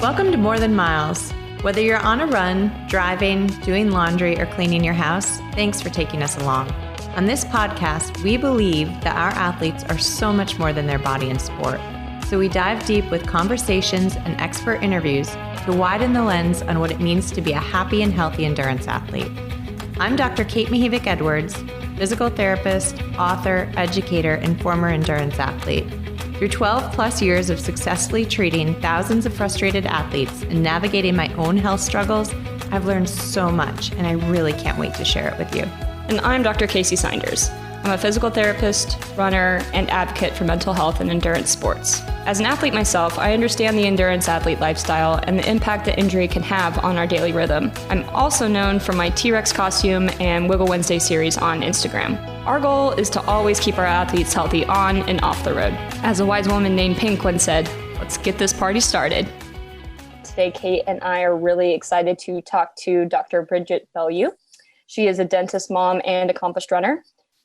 Welcome to More Than Miles. Whether you're on a run, driving, doing laundry, or cleaning your house, thanks for taking us along. On this podcast, we believe that our athletes are so much more than their body and sport. So we dive deep with conversations and expert interviews to widen the lens on what it means to be a happy and healthy endurance athlete. I'm Dr. Kate Mihevik-Edwards, physical therapist, author, educator, and former endurance athlete. Through 12 plus years of successfully treating thousands of frustrated athletes and navigating my own health struggles, I've learned so much, and I really can't wait to share it with you. And I'm Dr. Kacy Sinders. I'm a physical therapist, runner, and advocate for mental health and endurance sports. As an athlete myself, I understand the endurance athlete lifestyle and the impact that injury can have on our daily rhythm. I'm also known for my T-Rex costume and Wiggle Wednesday series on Instagram. Our goal is to always keep our athletes healthy on and off the road. As a wise woman named Pink once said, let's get this party started. Today, Kate and I are really excited to talk to Dr. Bridget Belyou. She is a dentist mom and accomplished runner.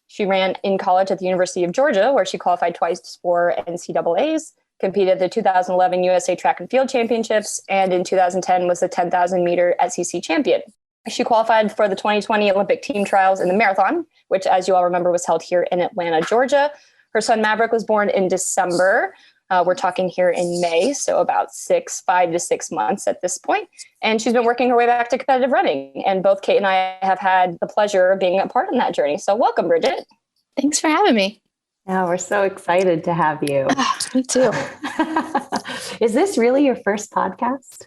She ran in college at the University of Georgia, where she qualified twice for NCAAs, competed at the 2011 USA Track and Field Championships, and in 2010 was the 10,000 meter SEC champion. She qualified for the 2020 Olympic team trials in the marathon, which, as you all remember, was held here in Atlanta, Georgia. Her son Maverick was born in December. We're talking here in May, so about 5 to 6 months at this point. And she's been working her way back to competitive running. And both Kate and I have had the pleasure of being a part in that journey. So welcome, Bridget. Thanks for having me. Yeah, we're so excited to have you. Me too. Is this really your first podcast?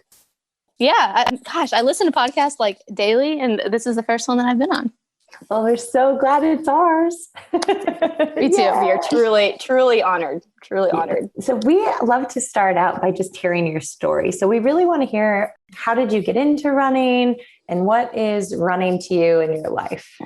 Yeah. I listen to podcasts like daily, and this is the first one that I've been on. Well, we're so glad it's ours. Me too. Yeah. We are truly honored. Truly honored. So we love to start out by just hearing your story. So we really want to hear, how did you get into running and what is running to you in your life?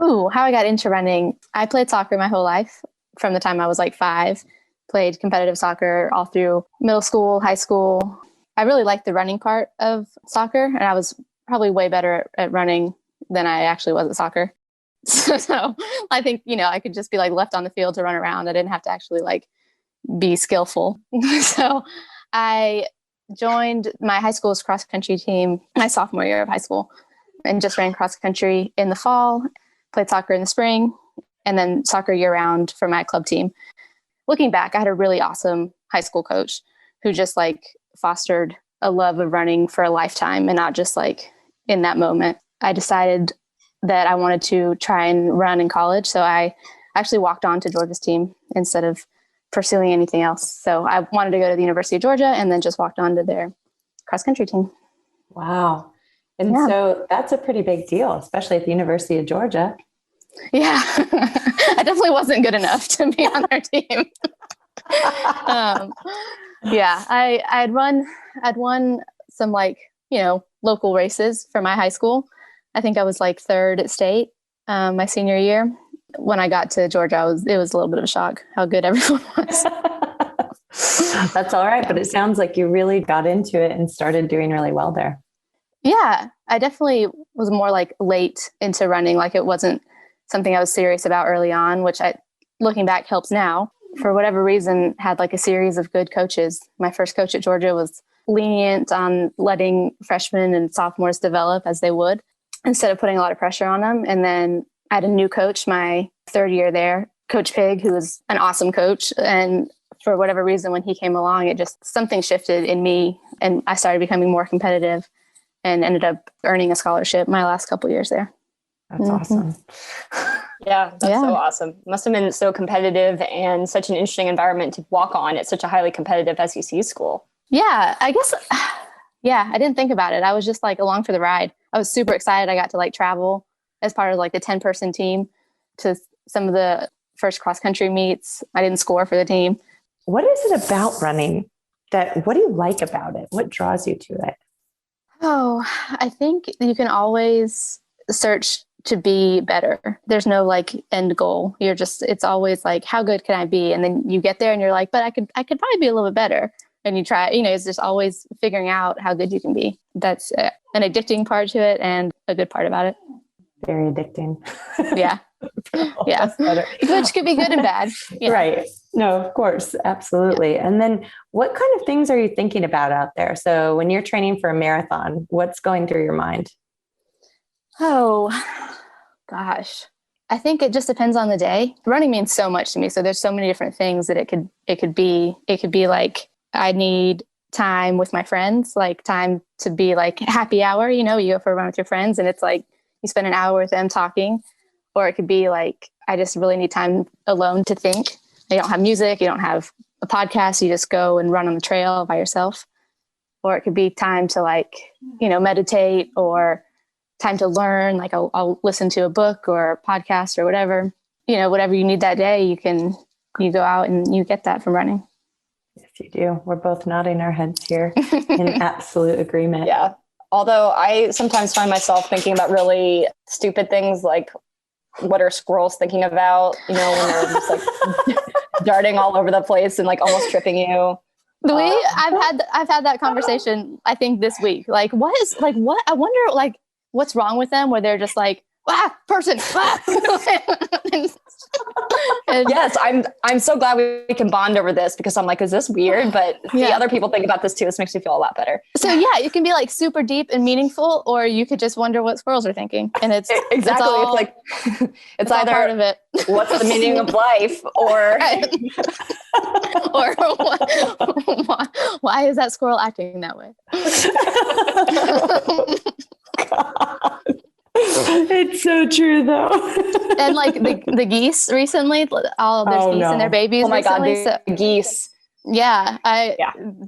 Ooh, how I got into running. I played soccer my whole life from the time I was like 5, played competitive soccer all through middle school, high school. I really liked the running part of soccer, and I was probably way better at running than I actually was at soccer. So I think, I could just be like left on the field to run around. I didn't have to actually like be skillful. So I joined my high school's cross country team my sophomore year of high school and just ran cross country in the fall, played soccer in the spring, and then soccer year round for my club team. Looking back, I had a really awesome high school coach who just like fostered a love of running for a lifetime and not just like in that moment. I decided that I wanted to try and run in college. So I actually walked on to Georgia's team instead of pursuing anything else. So I wanted to go to the University of Georgia and then just walked on to their cross country team. Wow. And so that's a pretty big deal, especially at the University of Georgia. Yeah, I definitely wasn't good enough to be on their team. I'd won some local races for my high school. I think I was like 3rd at state my senior year. When I got to Georgia, it was a little bit of a shock how good everyone was. That's all right. But it sounds like you really got into it and started doing really well there. Yeah, I definitely was more like late into running. Like it wasn't something I was serious about early on, which looking back helps now. For whatever reason, had like a series of good coaches. My first coach at Georgia was lenient on letting freshmen and sophomores develop as they would, instead of putting a lot of pressure on them. And then I had a new coach my 3rd year there, Coach Pig, who was an awesome coach. And for whatever reason, when he came along, something shifted in me and I started becoming more competitive and ended up earning a scholarship my last couple years there. That's awesome. Yeah, that's so awesome. Must have been so competitive and such an interesting environment to walk on at such a highly competitive SEC school. Yeah, I guess. Yeah, I didn't think about it. I was just like along for the ride. I was super excited. I got to like travel as part of like the 10-person team to some of the first cross country meets. I didn't score for the team. What is it about running what do you like about it? What draws you to it? Oh, I think you can always search to be better. There's no like end goal. It's always like, how good can I be? And then you get there and you're like, but I could probably be a little bit better. And you try, it's just always figuring out how good you can be. That's an addicting part to it and a good part about it. Very addicting. Yeah. Yeah. Which could be good and bad. Yeah. Right. No, of course. Absolutely. Yeah. And then what kind of things are you thinking about out there? So when you're training for a marathon, what's going through your mind? Oh, gosh. I think it just depends on the day. Running means so much to me. So there's so many different things that it could be. It could be like, I need time with my friends, like time to be like happy hour, you go for a run with your friends and it's like you spend an hour with them talking. Or it could be like, I just really need time alone to think. You don't have music, you don't have a podcast, you just go and run on the trail by yourself. Or it could be time to like, meditate, or time to learn. Like I'll listen to a book or a podcast or whatever, whatever you need that day, you go out and you get that from running. Yes, you do. We're both nodding our heads here in absolute agreement. Yeah. Although I sometimes find myself thinking about really stupid things like, what are squirrels thinking about, when they're just like darting all over the place and like almost tripping you. I've had that conversation, I think this week. Like, what I wonder, like, what's wrong with them where they're just like, person. And yes, I'm so glad we can bond over this because I'm like, is this weird? But the other people think about this too. This makes me feel a lot better. So yeah, it can be like super deep and meaningful, or you could just wonder what squirrels are thinking. And it's exactly, it's like it's either part of it. What's the meaning of life, or or why is that squirrel acting that way? God. It's so true though. And like the geese recently, all of those geese and their babies. Oh my recently, God, the geese. Yeah,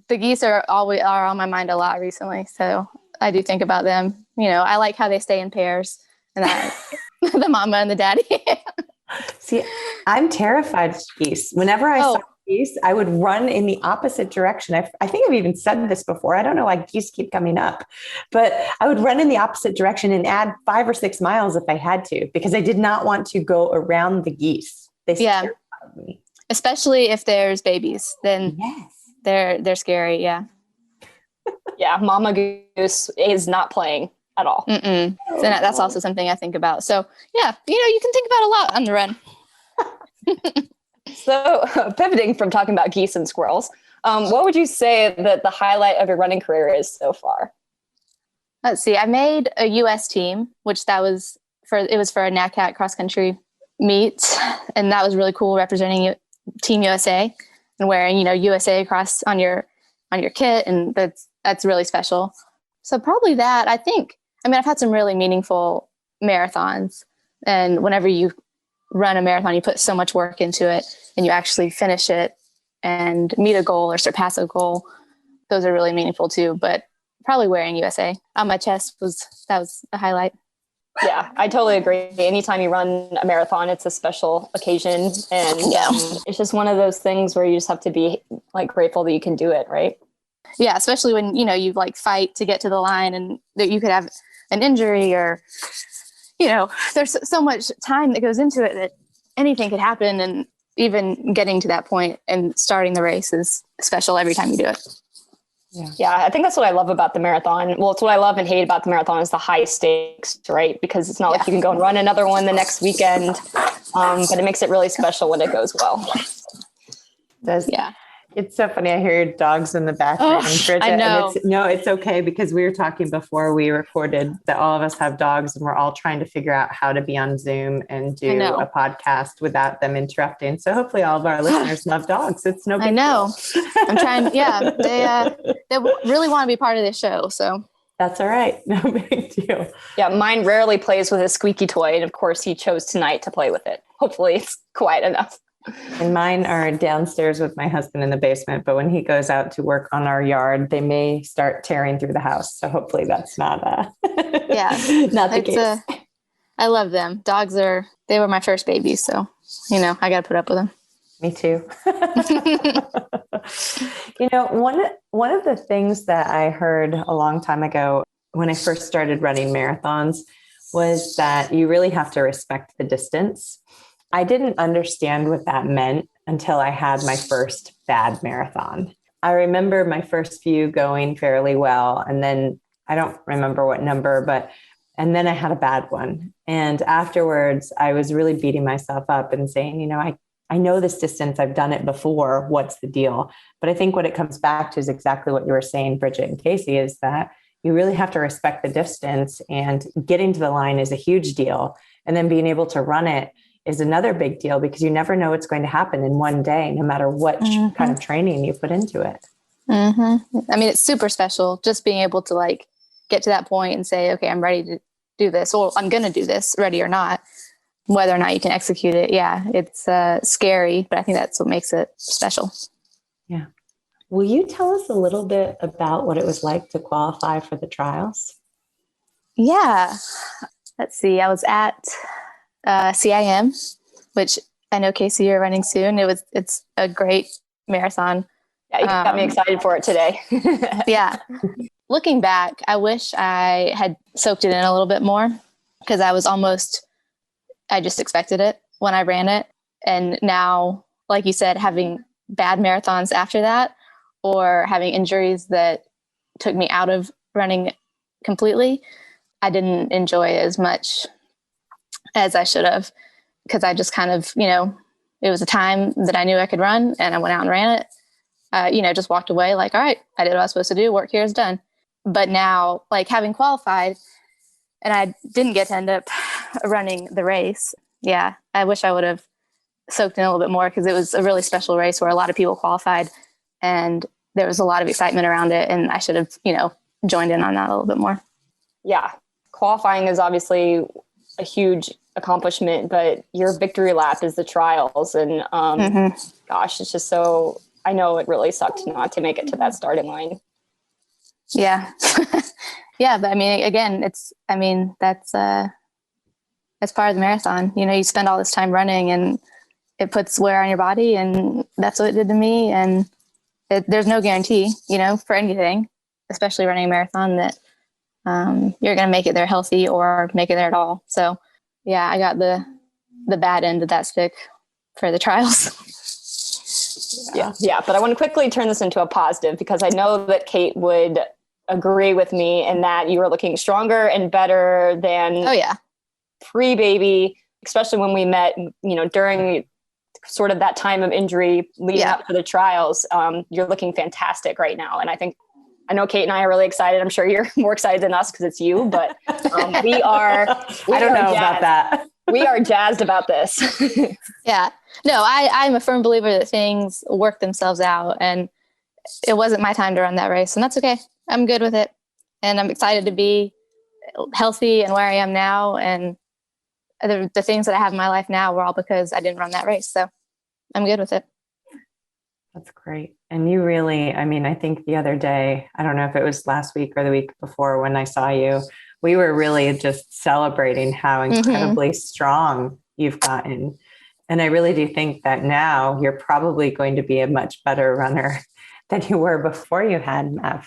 the geese are on my mind a lot recently. So I do think about them. I like how they stay in pairs, and that the mama and the daddy. See, I'm terrified of geese. Whenever I saw geese, I would run in the opposite direction. I think I've even said this before. I don't know why geese keep coming up, but I would run in the opposite direction and add 5 or 6 miles if I had to, because I did not want to go around the geese. They terrified me. Especially if there's babies, then they're scary. Yeah. Yeah. Mama goose is not playing at all. So that's also something I think about. So yeah, you can think about a lot on the run. So pivoting from talking about geese and squirrels, what would you say that the highlight of your running career is so far? Let's see. I made a U.S. team, which was for a NACAT cross country meet. And that was really cool, representing Team USA and wearing, USA across on your kit. And that's really special. So probably that. I've had some really meaningful marathons, and whenever you run a marathon, you put so much work into it and you actually finish it and meet a goal or surpass a goal. Those are really meaningful too, but probably wearing USA on my chest was a highlight. Yeah, I totally agree. Anytime you run a marathon, it's a special occasion. And it's just one of those things where you just have to be like grateful that you can do it. Right. Yeah. Especially when, you like fight to get to the line and that you could have an injury, or, there's so much time that goes into it that anything could happen. And even getting to that point and starting the race is special every time you do it. Yeah, I think that's what I love about the marathon. Well, it's what I love and hate about the marathon is the high stakes, right? Because it's not like you can go and run another one the next weekend, but it makes it really special when it goes well. It's so funny. I hear your dogs in the background, Bridget. I know. And it's okay, because we were talking before we recorded that all of us have dogs and we're all trying to figure out how to be on Zoom and do a podcast without them interrupting. So hopefully all of our listeners love dogs. It's no big deal. I'm trying. Yeah. They really want to be part of this show. So that's all right. No big deal. Yeah. Mine rarely plays with his squeaky toy. And of course he chose tonight to play with it. Hopefully it's quiet enough. And mine are downstairs with my husband in the basement, but when he goes out to work on our yard, they may start tearing through the house. So hopefully that's not not the case. I love them. Dogs they were my first babies. So, I got to put up with them. Me too. One of the things that I heard a long time ago when I first started running marathons was that you really have to respect the distance. I didn't understand what that meant until I had my first bad marathon. I remember my first few going fairly well. And then I don't remember what number, but And then I had a bad one. And afterwards, I was really beating myself up and saying, I know this distance, I've done it before. What's the deal? But I think what it comes back to is exactly what you were saying, Bridget and Kacy, is that you really have to respect the distance, and getting to the line is a huge deal. And then being able to run it is another big deal, because you never know what's going to happen in one day, no matter what kind of training you put into it. Mm-hmm. I mean, it's super special just being able to like get to that point and say, okay, I'm ready to do this, or I'm going to do this, ready or not, whether or not you can execute it. Yeah, it's scary, but I think that's what makes it special. Yeah. Will you tell us a little bit about what it was like to qualify for the trials? Yeah. Let's see. I was at CIM, which I know, Kacy, you're running soon. It's a great marathon. Yeah, you got me excited for it today. Yeah. Looking back, I wish I had soaked it in a little bit more, because I just expected it when I ran it. And now, like you said, having bad marathons after that, or having injuries that took me out of running completely, I didn't enjoy as much as I should have, because I just kind of, it was a time that I knew I could run, and I went out and ran it. Just walked away like, all right, I did what I was supposed to do. Work here is done. But now, like, having qualified, and I didn't get to end up running the race. Yeah, I wish I would have soaked in a little bit more, because it was a really special race where a lot of people qualified, and there was a lot of excitement around it, and I should have, joined in on that a little bit more. Yeah. Qualifying is obviously a huge accomplishment, but your victory lap is the trials. And gosh, it's just so, I know it really sucked not to make it to that starting line. Yeah. Yeah. But I mean, again, that's part of the marathon. You spend all this time running, and it puts wear on your body, and that's what it did to me. And there's no guarantee, for anything, especially running a marathon, that you're going to make it there healthy or make it there at all. So yeah, I got the bad end of that stick for the trials. Yeah. But I want to quickly turn this into a positive, because I know that Kate would agree with me in that you were looking stronger and better than pre-baby, especially when we met, during sort of that time of injury leading up to the trials. You're looking fantastic right now. And I know Kate and I are really excited. I'm sure you're more excited than us because it's you, but we are. I don't know about that. We are jazzed about this. Yeah. No, I'm a firm believer that things work themselves out, and it wasn't my time to run that race, and that's okay. I'm good with it. And I'm excited to be healthy and where I am now. And the things that I have in my life now were all because I didn't run that race. So I'm good with it. That's great. And you really, I think the other day, I don't know if it was last week or the week before when I saw you, we were really just celebrating how incredibly strong you've gotten. And I really do think that now you're probably going to be a much better runner than you were before you had MEV.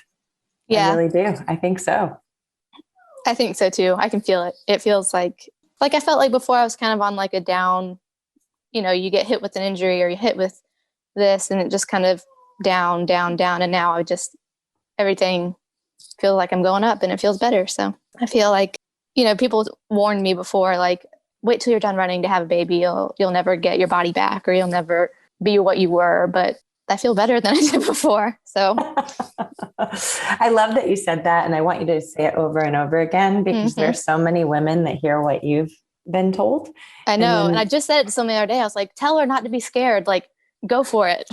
Yeah. I really do. I think so. I think so too. I can feel it. It feels like I felt like before I was kind of on like a down, you get hit with an injury or you hit with this, and it just kind of down, down, down. And now everything feels like I'm going up, and it feels better. So I feel like, people warned me before, like, wait till you're done running to have a baby. You'll never get your body back, or you'll never be what you were. But I feel better than I did before. So I love that you said that. And I want you to say it over and over again, because there's so many women that hear what you've been told. I know. And I just said it to somebody the other day. I was like, tell her not to be scared. Like, go for it.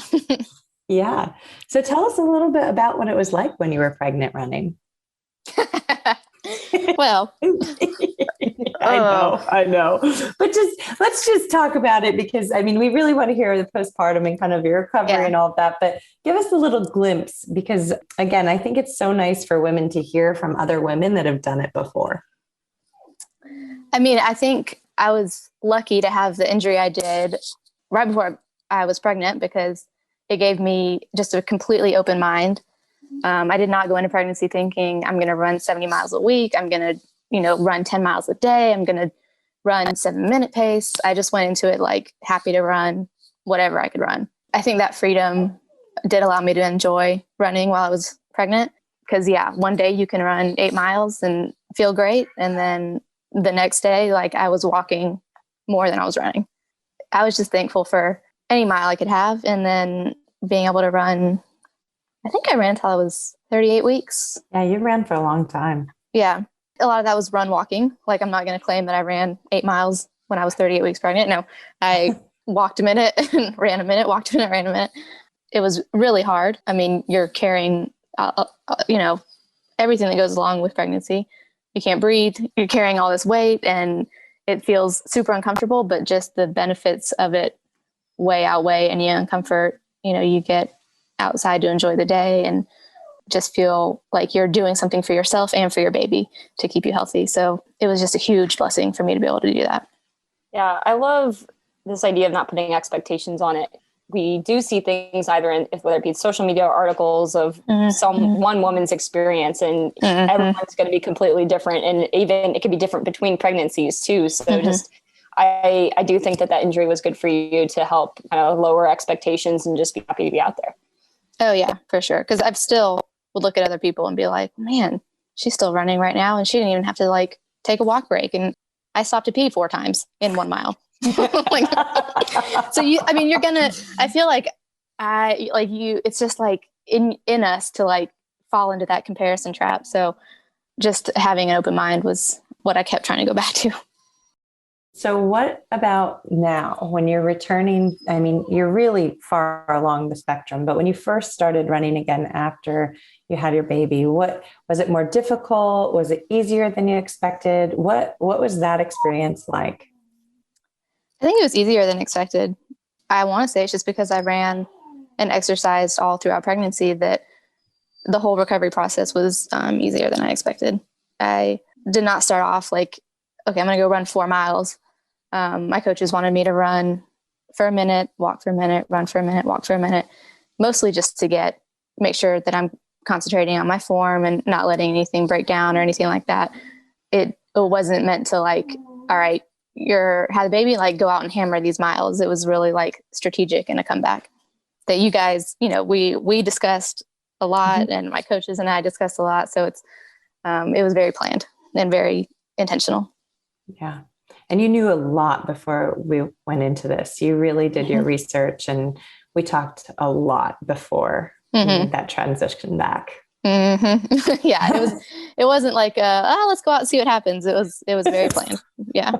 Yeah. So tell us a little bit about what it was like when you were pregnant running. Well, I know. But let's just talk about it, because we really want to hear the postpartum and kind of your recovery and all of that, but give us a little glimpse, because again, I think it's so nice for women to hear from other women that have done it before. I think I was lucky to have the injury I did right before I was pregnant, because it gave me just a completely open mind. I did not go into pregnancy thinking I'm going to run 70 miles a week. I'm going to, run 10 miles a day. I'm going to run 7-minute pace. I just went into it like happy to run whatever I could run. I think that freedom did allow me to enjoy running while I was pregnant, because one day you can run 8 miles and feel great. And then the next day, like I was walking more than I was running. I was just thankful for any mile I could have. And then being able to run, I think I ran until I was 38 weeks. Yeah, you ran for a long time. Yeah. A lot of that was run walking. Like, I'm not going to claim that I ran 8 miles when I was 38 weeks pregnant. No, I walked a minute and ran a minute, walked a minute, ran a minute. It was really hard. I mean, you're carrying, everything that goes along with pregnancy. You can't breathe. You're carrying all this weight and it feels super uncomfortable, but just the benefits of it way outweigh any uncomfort. You get outside to enjoy the day and just feel like you're doing something for yourself and for your baby to keep you healthy. So it was just a huge blessing for me to be able to do that. Yeah, I love this idea of not putting expectations on it. We do see things either in, whether it be social media or articles of one woman's experience, and everyone's going to be completely different. And even it could be different between pregnancies too. So I do think that injury was good for you to help kind of lower expectations and just be happy to be out there. Oh yeah, for sure. Cause I've still would look at other people and be like, man, she's still running right now. And she didn't even have to like take a walk break. And I stopped to pee 4 times in 1 mile. Like, so I feel like it's just like in us to like fall into that comparison trap. So just having an open mind was what I kept trying to go back to. So what about now when you're returning? I mean, you're really far along the spectrum, but when you first started running again after you had your baby, what was it more difficult? Was it easier than you expected? What was that experience like? I think it was easier than expected. I want to say it's just because I ran and exercised all throughout pregnancy that the whole recovery process was easier than I expected. I did not start off like, okay, I'm going to go run 4 miles. My coaches wanted me to run for a minute, walk for a minute, run for a minute, walk for a minute, mostly just to make sure that I'm concentrating on my form and not letting anything break down or anything like that. It wasn't meant to like, all right, had a baby, like go out and hammer these miles. It was really like strategic and a comeback that you guys, we discussed a lot and my coaches and I discussed a lot. So it was very planned and very intentional. Yeah. And you knew a lot before we went into this. You really did your research and we talked a lot before that transition back. Yeah, it wasn't like, let's go out and see what happens. It was very planned. Yeah.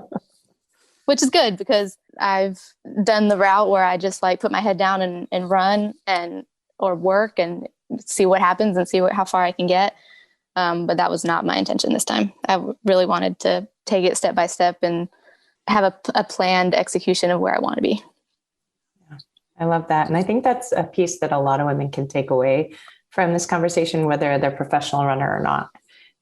Which is good because I've done the route where I just like put my head down and run or work and see what happens and see how far I can get. But that was not my intention this time. I really wanted to take it step by step and have a planned execution of where I want to be. Yeah, I love that. And I think that's a piece that a lot of women can take away from this conversation, whether they're a professional runner or not.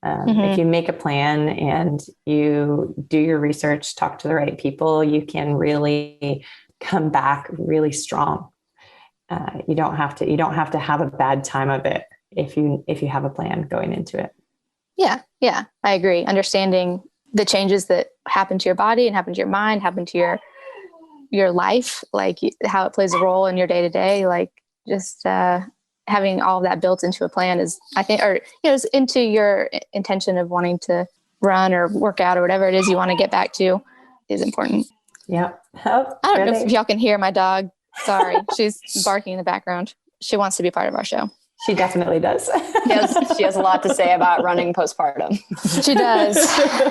If you make a plan and you do your research, talk to the right people, you can really come back really strong. You don't have to have a bad time of it if you have a plan going into it. Yeah, I agree. Understanding the changes that happen to your body and happen to your mind, happen to your life, like how it plays a role in your day to day, like just having all of that built into a plan is, I think, or, it's into your intention of wanting to run or work out or whatever it is you want to get back to is important. Yeah. I don't know if y'all can hear my dog. Sorry. She's barking in the background. She wants to be part of our show. She definitely does. She has a lot to say about running postpartum. She does.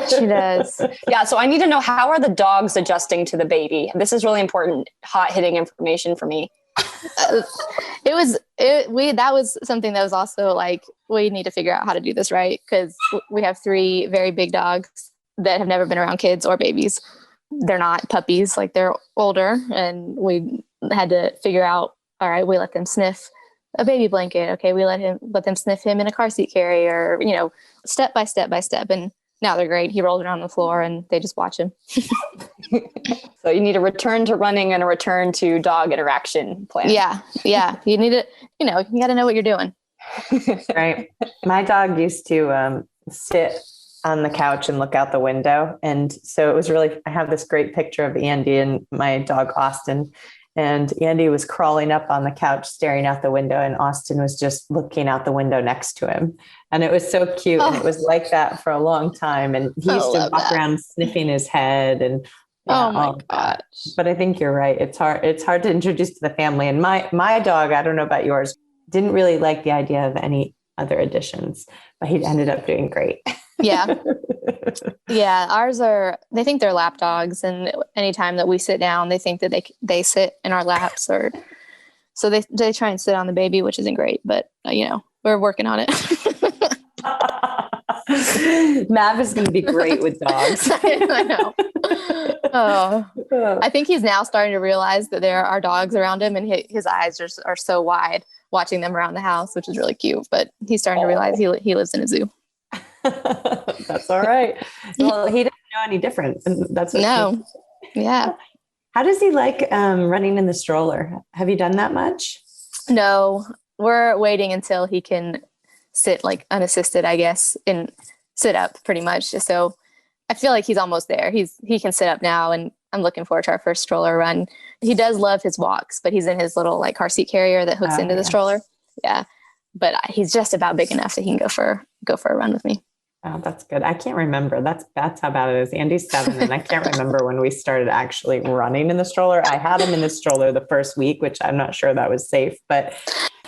She does. Yeah. So I need to know, how are the dogs adjusting to the baby? This is really important, hot hitting information for me. That was something that was also like, we need to figure out how to do this right, because we have 3 very big dogs that have never been around kids or babies. They're not puppies, like they're older, and we had to figure out, all right, we let them sniff a baby blanket. Okay, we let them sniff him in a car seat carrier, step by step by step. And now they're great. He rolls around on the floor and they just watch him. So you need a return to running and a return to dog interaction plan. Yeah. You need to, you got to know what you're doing. Right. My dog used to sit on the couch and look out the window. And so it was really, I have this great picture of Andy and my dog Austin. And Andy was crawling up on the couch, staring out the window, and Austin was just looking out the window next to him. And it was so cute. And it was like that for a long time. And he used to walk around sniffing his head and oh my gosh. But I think you're right. It's hard to introduce to the family. And my dog, I don't know about yours, didn't really like the idea of any other additions, but he ended up doing great. Yeah. Yeah. Ours they think they're lap dogs. And anytime that we sit down, they think that they sit in our laps, or so they try and sit on the baby, which isn't great, but we're working on it. Mav is going to be great with dogs. I know. Oh, I think he's now starting to realize that there are dogs around him, and his eyes are so wide watching them around the house, which is really cute. But he's starting to realize he lives in a zoo. That's all right. Well, he doesn't know any different. And that's no. Yeah. How does he like running in the stroller? Have you done that much? No, we're waiting until he can sit like unassisted, I guess, and sit up pretty much. So I feel like he's almost there. He can sit up now, and I'm looking forward to our first stroller run. He does love his walks, but he's in his little like car seat carrier that hooks into the stroller. Yeah. But he's just about big enough that he can go for a run with me. Oh, that's good. I can't remember. That's how bad it is. Andy's 7, and I can't remember when we started actually running in the stroller. I had him in the stroller the first week, which I'm not sure that was safe, but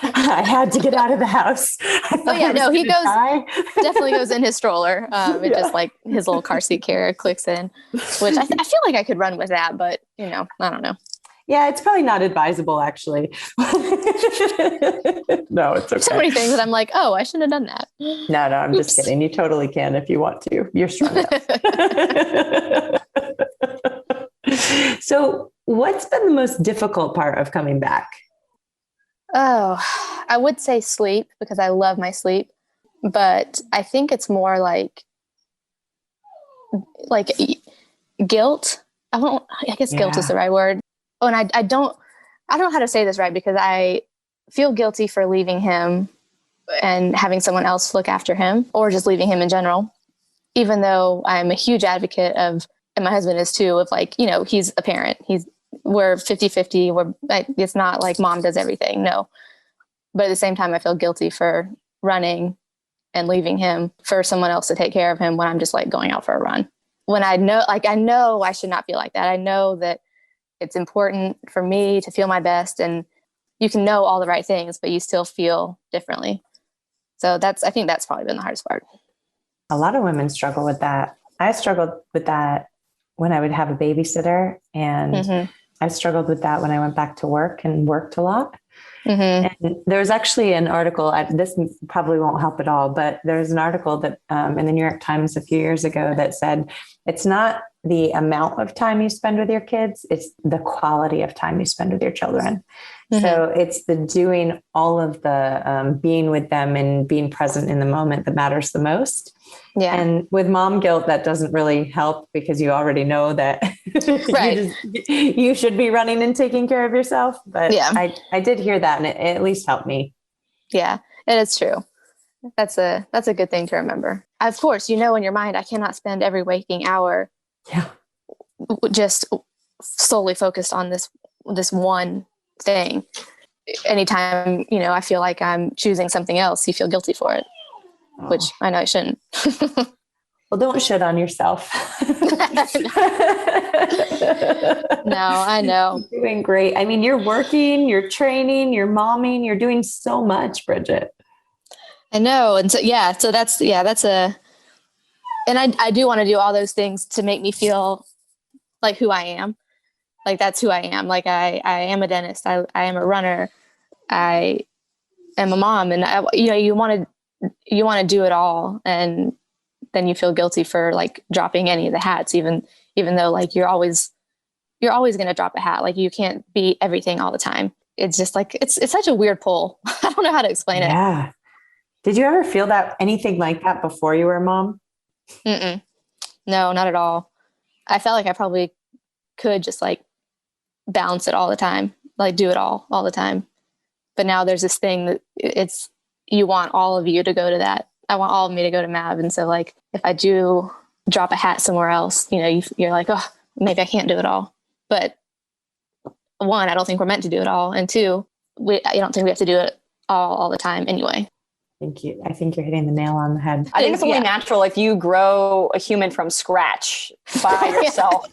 I had to get out of the house. Oh yeah, no, he definitely goes in his stroller. It just like his little car seat carrier clicks in, which I feel like I could run with that, but I don't know. Yeah, it's probably not advisable, actually. No, it's okay. So many things that I'm like, oh, I shouldn't have done that. No, I'm just kidding. You totally can if you want to. You're strong enough. So what's been the most difficult part of coming back? Oh, I would say sleep, because I love my sleep. But I think it's more like guilt. I guess guilt is the right word. Oh, and I don't know how to say this right, because I feel guilty for leaving him and having someone else look after him, or just leaving him in general, even though I'm a huge advocate of, and my husband is too, of like, he's a parent. We're 50-50. It's not like mom does everything. No. But at the same time, I feel guilty for running and leaving him for someone else to take care of him when I'm just like going out for a run. When I know I should not feel like that. I know that it's important for me to feel my best, and you can know all the right things, but you still feel differently. So I think that's probably been the hardest part. A lot of women struggle with that. I struggled with that when I would have a babysitter, and I struggled with that when I went back to work and worked a lot. Mm-hmm. And there was actually an article, this probably won't help at all, but there's an article that in the New York Times a few years ago that said, it's not the amount of time you spend with your kids, it's the quality of time you spend with your children. Mm-hmm. So it's the doing all of the being with them and being present in the moment that matters the most. Yeah. And with mom guilt, that doesn't really help, because you already know that right. you should be running and taking care of yourself. But yeah. I did hear that, and it at least helped me. Yeah, it is true. That's a good thing to remember. Of course, in your mind, I cannot spend every waking hour just solely focused on this one thing. Anytime, I feel like I'm choosing something else, you feel guilty for it. Oh. Which I know I shouldn't. Well, don't shit on yourself. No, I know. You're doing great. I mean, you're working, you're training, you're momming, you're doing so much, Bridget. I know. And so, and I do want to do all those things to make me feel like who I am. Like, that's who I am. Like, I am a dentist. I am a runner. I am a mom. And you want to do it all, and then you feel guilty for like dropping any of the hats, even though like you're always going to drop a hat. Like, you can't be everything all the time. It's just like, it's such a weird pull. I don't know how to explain it. Yeah. Did you ever feel anything like that before you were a mom? Mm-mm. No, not at all. I felt like I probably could just like balance it all the time, like do it all the time. But now there's this thing that you want all of you to go to that. I want all of me to go to MAV. And so like, if I do drop a hat somewhere else, you're like, oh, maybe I can't do it all. But one, I don't think we're meant to do it all. And two, I don't think we have to do it all the time anyway. I think you're hitting the nail on the head. I think it's only natural if you grow a human from scratch by yourself.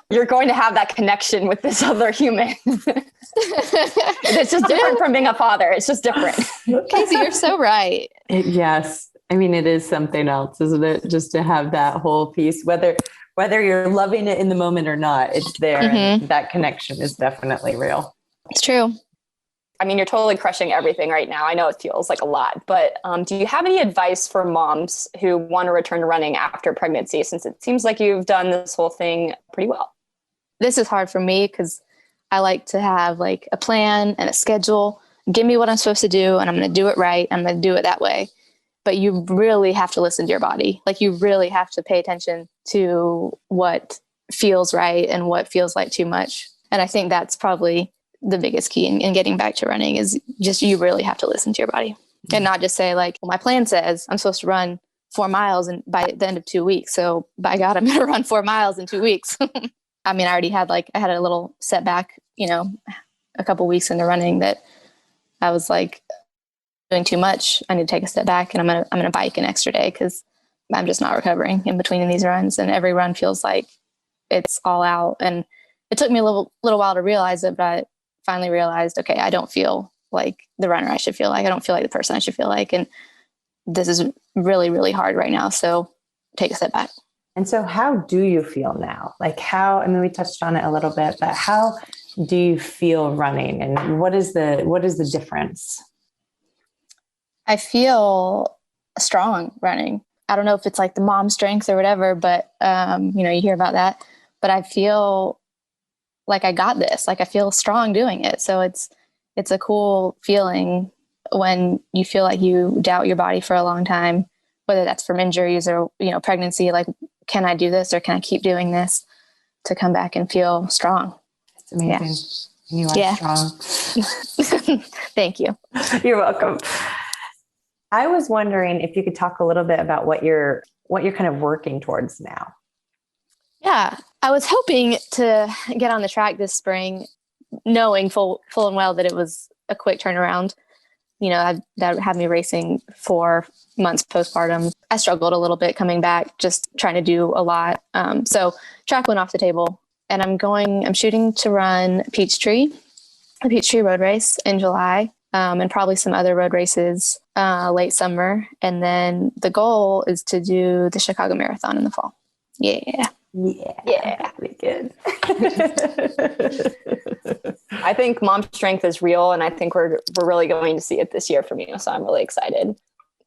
You're going to have that connection with this other human. It's just different from being a father. It's just different. Kacy, you're so right. Yes. I mean, it is something else, isn't it? Just to have that whole piece, whether you're loving it in the moment or not, it's there. And that connection is definitely real. It's true. I mean, you're totally crushing everything right now. I know it feels like a lot, but do you have any advice for moms who want to return to running after pregnancy, since it seems like you've done this whole thing pretty well? This is hard for me because I like to have like a plan and a schedule. Give me what I'm supposed to do and I'm going to do it right. I'm going to do it that way. But you really have to listen to your body. Like you really have to pay attention to what feels right and what feels like too much. And I think that's probably the biggest key in getting back to running is just, you really have to listen to your body and not just say like, well, my plan says I'm supposed to run 4 miles and by the end of 2 weeks. So by God, I'm going to run 4 miles in 2 weeks. I mean, I already had I had a little setback, a couple weeks into running that I was like doing too much. I need to take a step back and I'm going to bike an extra day because I'm just not recovering in between these runs. And every run feels like it's all out. And it took me a little while to realize it, but I finally realized, okay, I don't feel like the runner I should feel like. I don't feel like the person I should feel like. And this is really, really hard right now. So take a step back. And so how do you feel now? Like I mean, we touched on it a little bit, but how do you feel running and what is the difference? I feel strong running. I don't know if it's like the mom strength or whatever, but you hear about that, but I feel like I got this, like I feel strong doing it. So it's a cool feeling when you feel like you doubt your body for a long time, whether that's from injuries or, pregnancy, like, can I do this or can I keep doing this, to come back and feel strong. It's amazing. Yeah. You are strong. Thank you. You're welcome. I was wondering if you could talk a little bit about what you're kind of working towards now. Yeah, I was hoping to get on the track this spring, knowing full and well that it was a quick turnaround. That had me racing 4 months postpartum. I struggled a little bit coming back, just trying to do a lot. So track went off the table, and I'm shooting to run a Peachtree road race in July, and probably some other road races late summer. And then the goal is to do the Chicago Marathon in the fall. Yeah. Pretty good. I think mom strength is real, and I think we're really going to see it this year from you. So I'm really excited.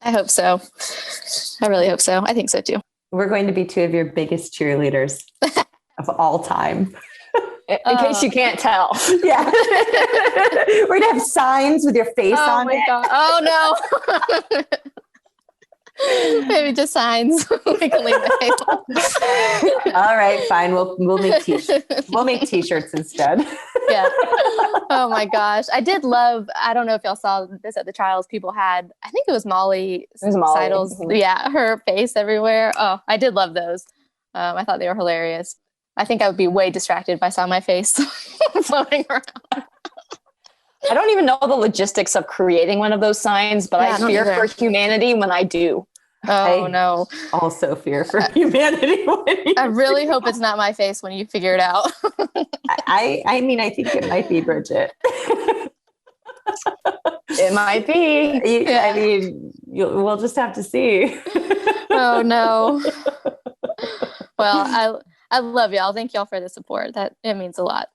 I hope so. I really hope so. I think so too. We're going to be 2 of your biggest cheerleaders of all time. In case you can't tell. Yeah. We're going to have signs with your face on it. God. Oh no. Maybe just signs. We can leave the table. All right, fine. We'll make t-shirts instead. Yeah. Oh my gosh. I did love, I don't know if y'all saw this at the trials, people had, I think it was Molly Seidel's, her face everywhere. Oh, I did love those. I thought they were hilarious. I think I would be way distracted if I saw my face floating around. I don't even know the logistics of creating one of those signs, but I fear for humanity when I do. Oh, no. Also fear for humanity. I really hope it's not my face when you figure it out. I mean, I think it might be Bridget. It might be. I mean, we'll just have to see. Oh, no. Well, I love y'all. Thank y'all for the support. It means a lot.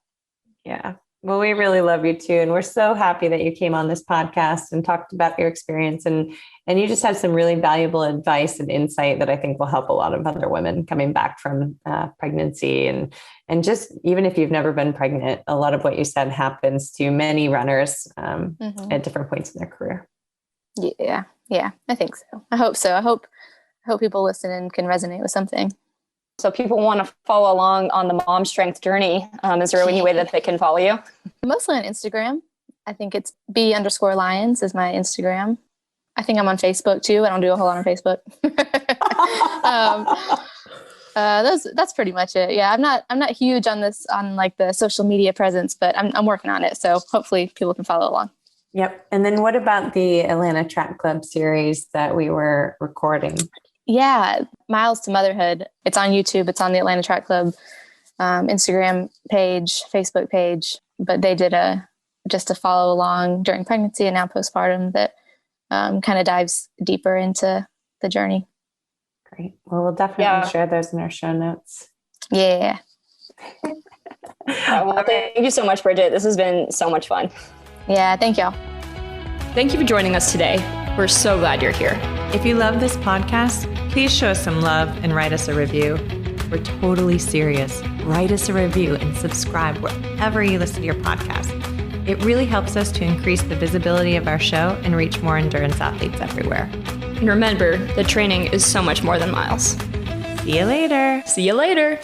Yeah. Well, we really love you too. And we're so happy that you came on this podcast and talked about your experience. And you just had some really valuable advice and insight that I think will help a lot of other women coming back from pregnancy. And just, even if you've never been pregnant, a lot of what you said happens to many runners at different points in their career. Yeah. Yeah, I think so. I hope so. I hope people listen and can resonate with something. So people want to follow along on the mom strength journey. Is there any way that they can follow you? Mostly on Instagram. I think it's B_Lyons is my Instagram. I think I'm on Facebook too. I don't do a whole lot on Facebook. That's pretty much it. Yeah, I'm not huge on like the social media presence, but I'm working on it. So hopefully people can follow along. Yep. And then what about the Atlanta Track Club series that we were recording? Yeah, Miles to Motherhood. It's on YouTube. It's on the Atlanta Track Club Instagram page, Facebook page. But they did just to follow along during pregnancy and now postpartum that kind of dives deeper into the journey. Great. Well, we'll definitely share those in our show notes. Yeah. Well, thank you so much, Bridget. This has been so much fun. Yeah, thank y'all. Thank you for joining us today. We're so glad you're here. If you love this podcast, please show us some love and write us a review. We're totally serious. Write us a review and subscribe wherever you listen to your podcast. It really helps us to increase the visibility of our show and reach more endurance athletes everywhere. And remember, the training is so much more than miles. See you later. See you later.